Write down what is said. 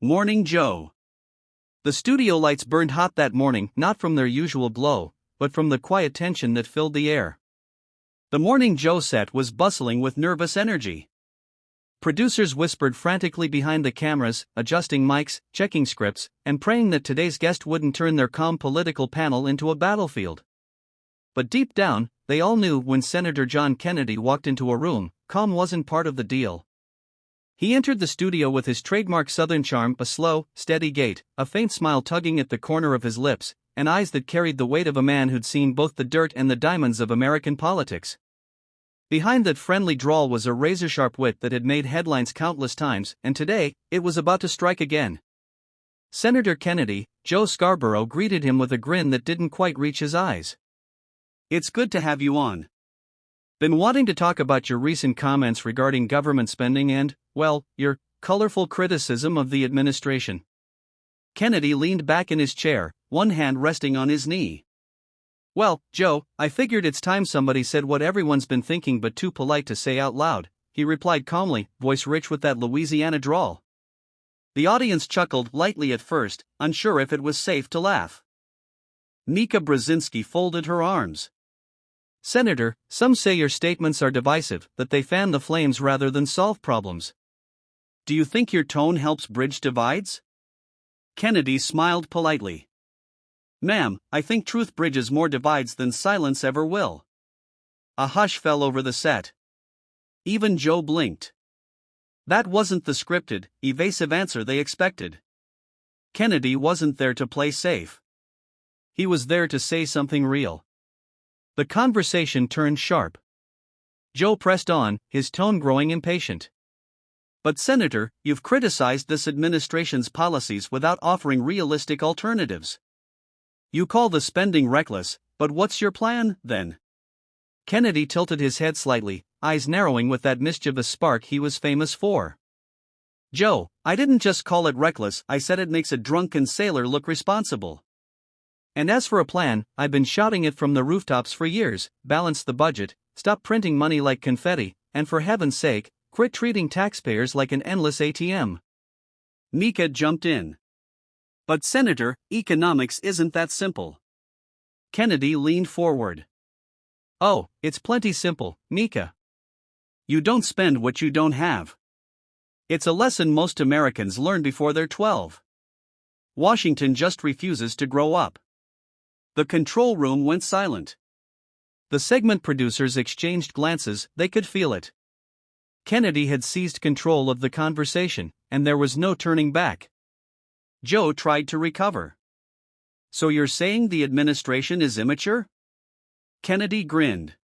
Morning Joe. The studio lights burned hot that morning, not from their usual glow, but from the quiet tension that filled the air. The Morning Joe set was bustling with nervous energy. Producers whispered frantically behind the cameras, adjusting mics, checking scripts, and praying that today's guest wouldn't turn their calm political panel into a battlefield. But deep down, they all knew when Senator John Kennedy walked into a room, calm wasn't part of the deal. He entered the studio with his trademark Southern charm, a slow, steady gait, a faint smile tugging at the corner of his lips, and eyes that carried the weight of a man who'd seen both the dirt and the diamonds of American politics. Behind that friendly drawl was a razor-sharp wit that had made headlines countless times, and today, it was about to strike again. Senator Kennedy, Joe Scarborough, greeted him with a grin that didn't quite reach his eyes. "It's good to have you on. Been wanting to talk about your recent comments regarding government spending and, well, your colorful criticism of the administration." Kennedy leaned back in his chair, one hand resting on his knee. "Well, Joe, I figured it's time somebody said what everyone's been thinking but too polite to say out loud," he replied calmly, voice rich with that Louisiana drawl. The audience chuckled lightly at first, unsure if it was safe to laugh. Mika Brzezinski folded her arms. "Senator, some say your statements are divisive, that they fan the flames rather than solve problems. Do you think your tone helps bridge divides?" Kennedy smiled politely. "Ma'am, I think truth bridges more divides than silence ever will." A hush fell over the set. Even Joe blinked. That wasn't the scripted, evasive answer they expected. Kennedy wasn't there to play safe. He was there to say something real. The conversation turned sharp. Joe pressed on, his tone growing impatient. "But Senator, you've criticized this administration's policies without offering realistic alternatives. You call the spending reckless, but what's your plan, then?" Kennedy tilted his head slightly, eyes narrowing with that mischievous spark he was famous for. "Joe, I didn't just call it reckless, I said it makes a drunken sailor look responsible. And as for a plan, I've been shouting it from the rooftops for years: balance the budget, stop printing money like confetti, and for heaven's sake, quit treating taxpayers like an endless ATM." Mika jumped in. "But Senator, economics isn't that simple." Kennedy leaned forward. "Oh, it's plenty simple, Mika. You don't spend what you don't have. It's a lesson most Americans learn before they're 12. Washington just refuses to grow up." The control room went silent. The segment producers exchanged glances, they could feel it. Kennedy had seized control of the conversation, and there was no turning back. Joe tried to recover. "So you're saying the administration is immature?" Kennedy grinned.